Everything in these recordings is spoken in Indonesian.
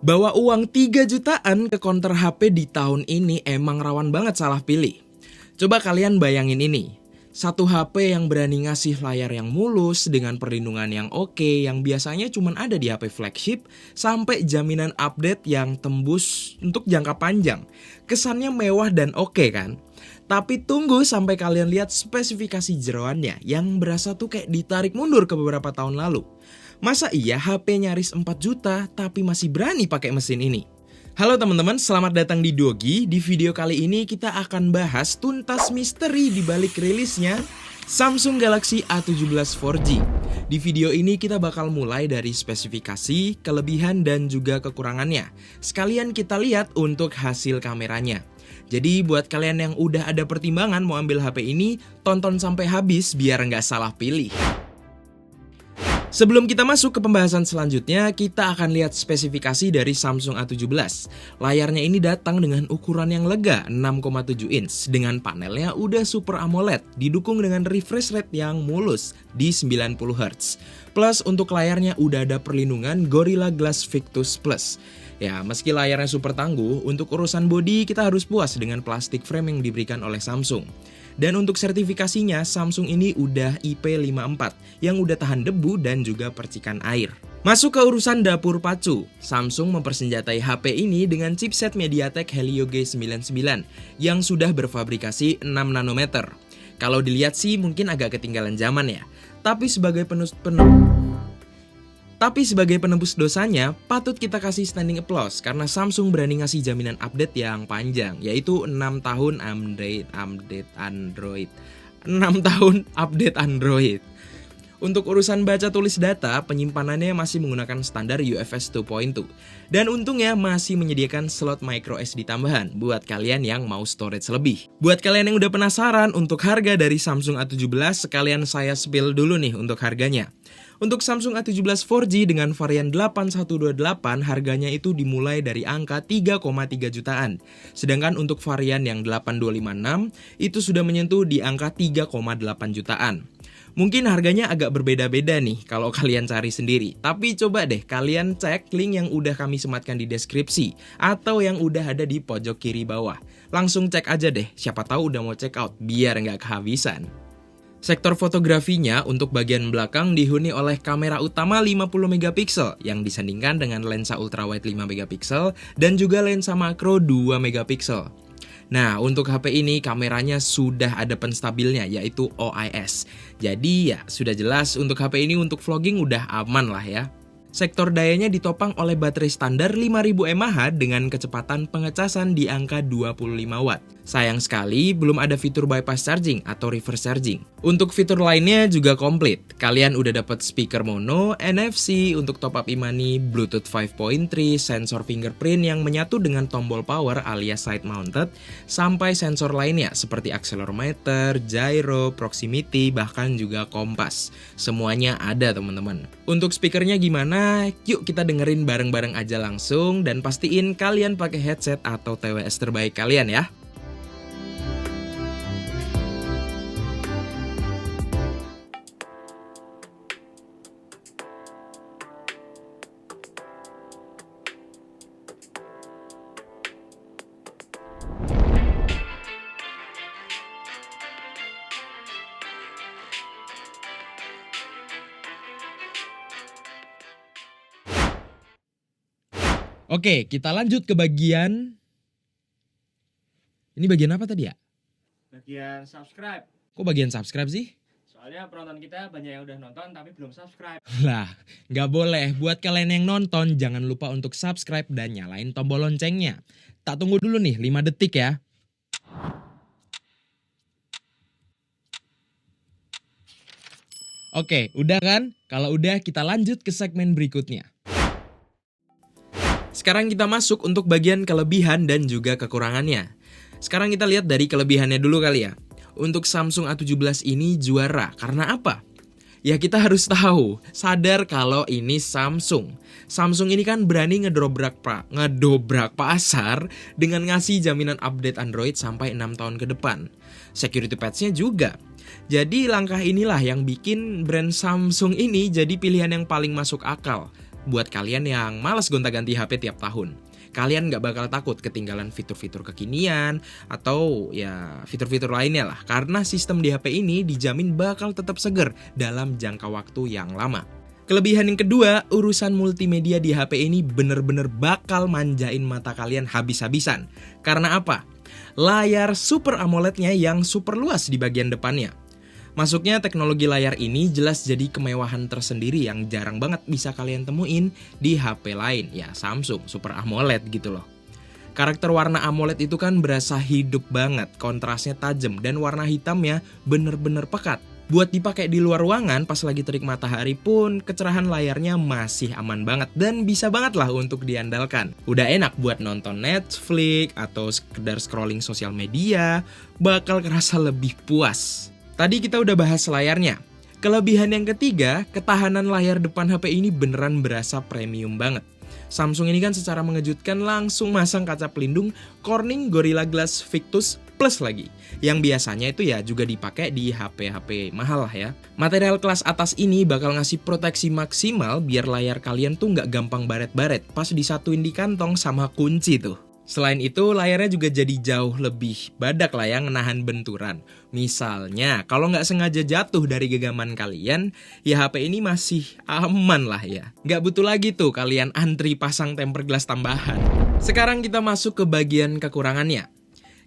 Bawa uang 3 jutaan ke konter HP di tahun ini emang rawan banget salah pilih. Coba kalian bayangin ini. Satu HP yang berani ngasih layar yang mulus dengan perlindungan yang oke yang biasanya cuma ada di HP flagship sampai jaminan update yang tembus untuk jangka panjang. Kesannya mewah dan oke kan? Tapi tunggu sampai kalian lihat spesifikasi jeroannya yang berasa tuh kayak ditarik mundur ke beberapa tahun lalu. Masa iya HP nyaris 4 juta tapi masih berani pakai mesin ini? Halo teman-teman, selamat datang di Dogi. Di video kali ini kita akan bahas tuntas misteri di balik rilisnya Samsung Galaxy A17 4G. Di video ini kita bakal mulai dari spesifikasi, kelebihan dan juga kekurangannya. Sekalian kita lihat untuk hasil kameranya. Jadi buat kalian yang udah ada pertimbangan mau ambil HP ini, tonton sampai habis biar nggak salah pilih. Sebelum kita masuk ke pembahasan selanjutnya, kita akan lihat spesifikasi dari Samsung A17. Layarnya ini datang dengan ukuran yang lega 6,7 inch dengan panelnya udah Super AMOLED, didukung dengan refresh rate yang mulus di 90 Hz. Plus untuk layarnya udah ada perlindungan Gorilla Glass Victus Plus. Ya, meski layarnya super tangguh, untuk urusan bodi kita harus puas dengan plastik frame yang diberikan oleh Samsung. Dan untuk sertifikasinya, Samsung ini udah IP54 yang udah tahan debu dan juga percikan air. Masuk ke urusan dapur pacu, Samsung mempersenjatai HP ini dengan chipset MediaTek Helio G99 yang sudah berfabrikasi 6 nanometer. Kalau dilihat sih mungkin agak ketinggalan zaman ya, tapi sebagai penembus dosanya, patut kita kasih standing applause karena Samsung berani ngasih jaminan update yang panjang, yaitu 6 tahun update Android. Untuk urusan baca tulis data, penyimpanannya masih menggunakan standar UFS 2.2. Dan untungnya masih menyediakan slot microSD tambahan buat kalian yang mau storage lebih. Buat kalian yang udah penasaran untuk harga dari Samsung A17, sekalian saya spill dulu nih untuk harganya. Untuk Samsung A17 4G dengan varian 8128 harganya itu dimulai dari angka 3,3 jutaan. Sedangkan untuk varian yang 8256 itu sudah menyentuh di angka 3,8 jutaan. Mungkin harganya agak berbeda-beda nih kalau kalian cari sendiri. Tapi coba deh kalian cek link yang udah kami sematkan di deskripsi atau yang udah ada di pojok kiri bawah. Langsung cek aja deh, siapa tahu udah mau check out biar nggak kehabisan. Sektor fotografinya untuk bagian belakang dihuni oleh kamera utama 50 megapiksel yang disandingkan dengan lensa ultrawide 5 megapiksel dan juga lensa makro 2 megapiksel. Nah, untuk HP ini kameranya sudah ada penstabilnya yaitu OIS. Jadi ya sudah jelas untuk HP ini untuk vlogging udah aman lah ya. Sektor dayanya ditopang oleh baterai standar 5000 mAh dengan kecepatan pengecasan di angka 25 Watt. Sayang sekali belum ada fitur bypass charging atau reverse charging. Untuk fitur lainnya juga komplit. Kalian udah dapat speaker mono, NFC untuk top up e-money, Bluetooth 5.3, sensor fingerprint yang menyatu dengan tombol power alias side mounted, sampai sensor lainnya seperti accelerometer, gyro, proximity, bahkan juga kompas. Semuanya ada teman-teman. Untuk speakernya gimana? Yuk kita dengerin bareng-bareng aja langsung dan pastiin kalian pakai headset atau TWS terbaik kalian ya. Oke, kita lanjut ke bagian... Ini bagian apa tadi ya? Bagian subscribe. Kok bagian subscribe sih? Soalnya penonton kita banyak yang udah nonton tapi belum subscribe. Lah, nggak boleh. Buat kalian yang nonton, jangan lupa untuk subscribe dan nyalain tombol loncengnya. Tak tunggu dulu nih, 5 detik ya. Oke, udah kan? Kalau udah, kita lanjut ke segmen berikutnya. Sekarang kita masuk untuk bagian kelebihan dan juga kekurangannya. Sekarang kita lihat dari kelebihannya dulu kali ya. Untuk Samsung A17 ini juara, karena apa? Ya kita harus tahu, sadar kalau ini Samsung. Samsung ini kan berani ngedobrak pasar dengan ngasih jaminan update Android sampai 6 tahun ke depan. Security patch-nya juga. Jadi langkah inilah yang bikin brand Samsung ini jadi pilihan yang paling masuk akal. buat kalian yang malas gonta-ganti HP tiap tahun. Kalian nggak bakal takut ketinggalan fitur-fitur kekinian atau ya fitur-fitur lainnya lah. Karena sistem di HP ini dijamin bakal tetap seger dalam jangka waktu yang lama. Kelebihan yang kedua, urusan multimedia di HP ini bener-bener bakal manjain mata kalian habis-habisan. Karena apa? Layar Super AMOLED-nya yang super luas di bagian depannya. Masuknya teknologi layar ini jelas jadi kemewahan tersendiri yang jarang banget bisa kalian temuin di HP lain. Ya Samsung Super AMOLED gitu loh. Karakter warna AMOLED itu kan berasa hidup banget, kontrasnya tajam dan warna hitamnya bener-bener pekat. Buat dipakai di luar ruangan pas lagi terik matahari pun kecerahan layarnya masih aman banget dan bisa banget lah untuk diandalkan. Udah enak buat nonton Netflix atau sekedar scrolling sosial media, bakal kerasa lebih puas. Tadi kita udah bahas layarnya. Kelebihan yang ketiga, ketahanan layar depan HP ini beneran berasa premium banget. Samsung ini kan secara mengejutkan langsung masang kaca pelindung Corning Gorilla Glass Victus Plus lagi. Yang biasanya itu ya juga dipakai di HP-HP mahal lah ya. Material kelas atas ini bakal ngasih proteksi maksimal biar layar kalian tuh nggak gampang baret-baret pas disatuin di kantong sama kunci tuh. Selain itu, layarnya juga jadi jauh lebih badak lah yang menahan benturan. Misalnya, kalau nggak sengaja jatuh dari genggaman kalian, ya HP ini masih aman lah ya. Nggak butuh lagi tuh kalian antri pasang tempered glass tambahan. Sekarang kita masuk ke bagian kekurangannya.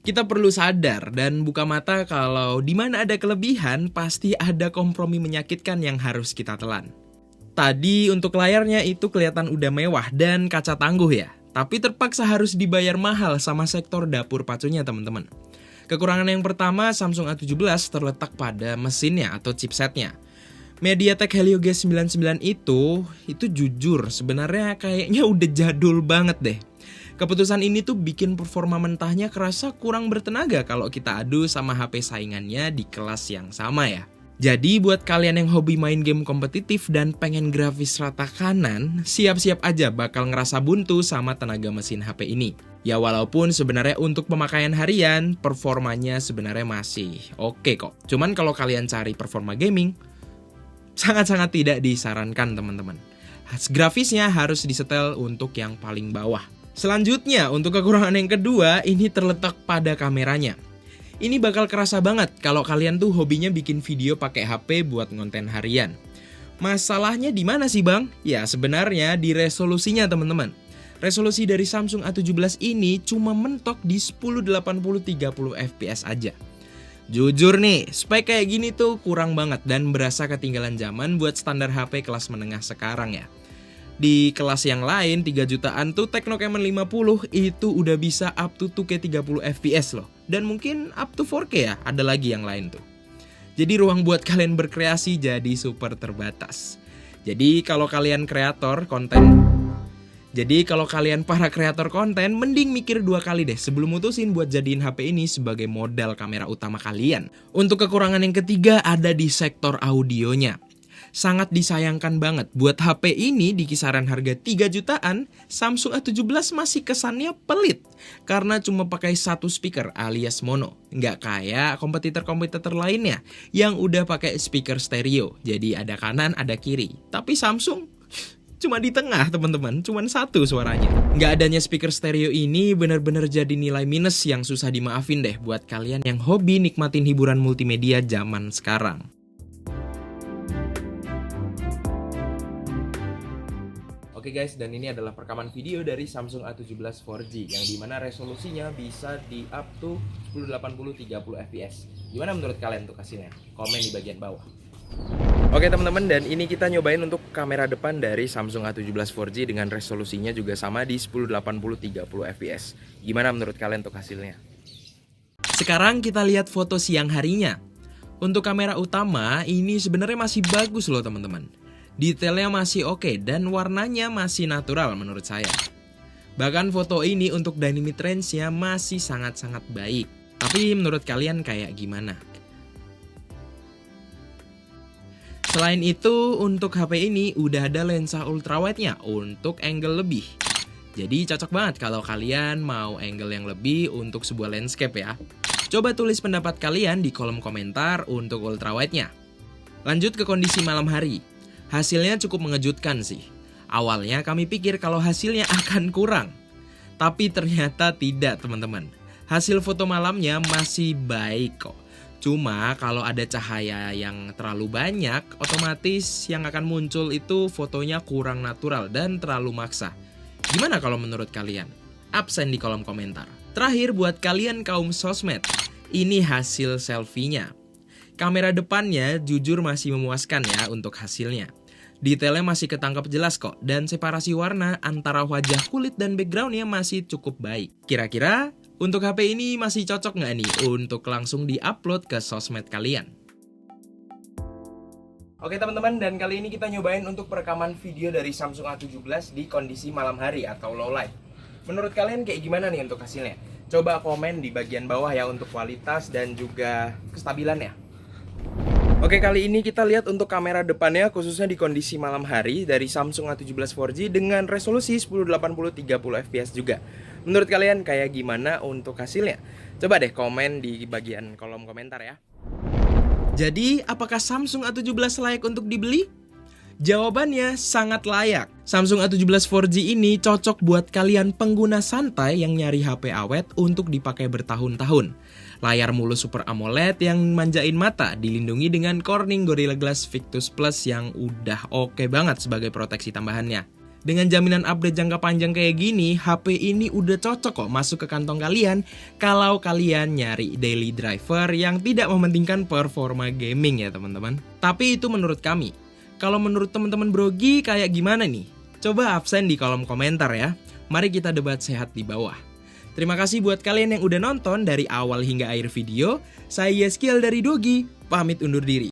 Kita perlu sadar dan buka mata kalau di mana ada kelebihan, pasti ada kompromi menyakitkan yang harus kita telan. Tadi untuk layarnya itu kelihatan udah mewah dan kaca tangguh ya. Tapi terpaksa harus dibayar mahal sama sektor dapur pacunya teman-teman. Kekurangan yang pertama, Samsung A17 terletak pada mesinnya atau chipsetnya. MediaTek Helio G99 itu jujur sebenarnya kayaknya udah jadul banget deh. Keputusan ini tuh bikin performa mentahnya kerasa kurang bertenaga kalau kita adu sama HP saingannya di kelas yang sama ya. Jadi buat kalian yang hobi main game kompetitif dan pengen grafis rata kanan, siap-siap aja bakal ngerasa buntu sama tenaga mesin HP ini. Ya walaupun sebenarnya untuk pemakaian harian, performanya sebenarnya masih oke kok. Cuman kalau kalian cari performa gaming, sangat-sangat tidak disarankan teman-teman. Grafisnya harus disetel untuk yang paling bawah. Selanjutnya, untuk kekurangan yang kedua, ini terletak pada kameranya. Ini bakal kerasa banget kalau kalian tuh hobinya bikin video pakai HP buat konten harian. Masalahnya di mana sih bang? Ya sebenarnya di resolusinya teman-teman. Resolusi dari Samsung A17 ini cuma mentok di 1080-30 fps aja. Jujur nih, spek kayak gini tuh kurang banget dan berasa ketinggalan zaman buat standar HP kelas menengah sekarang ya. Di kelas yang lain 3 jutaan tuh Tecno Camon 50 itu udah bisa up to 2K 30 fps loh. Dan mungkin up to 4K ya, ada lagi yang lain tuh. Jadi ruang buat kalian berkreasi jadi super terbatas. Jadi kalau kalian para kreator konten, mending mikir 2 kali deh sebelum mutusin buat jadiin HP ini sebagai modal kamera utama kalian. Untuk kekurangan yang ketiga ada di sektor audionya. Sangat disayangkan banget buat HP ini di kisaran harga 3 jutaan, Samsung A17 masih kesannya pelit karena cuma pakai satu speaker alias mono. Nggak kayak kompetitor-kompetitor lainnya yang udah pakai speaker stereo. Jadi ada kanan, ada kiri. Tapi Samsung cuma di tengah teman-teman, cuma satu suaranya. Nggak adanya speaker stereo ini benar-benar jadi nilai minus yang susah dimaafin deh buat kalian yang hobi nikmatin hiburan multimedia zaman sekarang. Oke guys, dan ini adalah perekaman video dari Samsung A17 4G yang dimana resolusinya bisa di up to 1080-30 fps. Gimana menurut kalian tuh hasilnya? Komen di bagian bawah. Oke teman-teman, dan ini kita nyobain untuk kamera depan dari Samsung A17 4G dengan resolusinya juga sama di 1080-30 fps. Gimana menurut kalian tuh hasilnya? Sekarang kita lihat foto siang harinya. Untuk kamera utama ini sebenarnya masih bagus loh teman-teman. Detailnya masih oke dan warnanya masih natural menurut saya. Bahkan foto ini untuk dynamic range-nya masih sangat-sangat baik. Tapi menurut kalian kayak gimana? Selain itu, untuk HP ini udah ada lensa ultrawide-nya untuk angle lebih. Jadi cocok banget kalau kalian mau angle yang lebih untuk sebuah landscape ya. Coba tulis pendapat kalian di kolom komentar untuk ultrawide-nya. Lanjut ke kondisi malam hari. Hasilnya cukup mengejutkan sih. Awalnya kami pikir kalau hasilnya akan kurang, tapi ternyata tidak teman-teman. Hasil foto malamnya masih baik kok. Cuma kalau ada cahaya yang terlalu banyak, otomatis yang akan muncul itu fotonya kurang natural dan terlalu maksa. Gimana kalau menurut kalian? Absen di kolom komentar. Terakhir buat kalian kaum sosmed, ini hasil selfie-nya. Kamera depannya jujur masih memuaskan ya untuk hasilnya. Detailnya masih ketangkap jelas kok, dan separasi warna antara wajah kulit dan backgroundnya masih cukup baik. Kira-kira untuk HP ini masih cocok nggak nih untuk langsung di-upload ke sosmed kalian? Oke teman-teman, dan kali ini kita nyobain untuk perekaman video dari Samsung A17 di kondisi malam hari atau low light. Menurut kalian kayak gimana nih untuk hasilnya? Coba komen di bagian bawah ya untuk kualitas dan juga kestabilannya. Oke, kali ini kita lihat untuk kamera depannya khususnya di kondisi malam hari dari Samsung A17 4G dengan resolusi 1080 30 fps juga. Menurut kalian kayak gimana untuk hasilnya? Coba deh komen di bagian kolom komentar ya. Jadi, apakah Samsung A17 layak untuk dibeli? Jawabannya sangat layak. Samsung A17 4G ini cocok buat kalian pengguna santai yang nyari HP awet untuk dipakai bertahun-tahun. Layar mulus Super AMOLED yang manjain mata, dilindungi dengan Corning Gorilla Glass Victus Plus yang udah oke banget sebagai proteksi tambahannya. Dengan jaminan update jangka panjang kayak gini, HP ini udah cocok kok masuk ke kantong kalian kalau kalian nyari daily driver yang tidak mementingkan performa gaming ya teman-teman. Tapi itu menurut kami. Kalau menurut teman-teman brogi kayak gimana nih? Coba absen di kolom komentar ya. Mari kita debat sehat di bawah. Terima kasih buat kalian yang udah nonton dari awal hingga akhir video. Saya Yeskiel dari Dogi, pamit undur diri.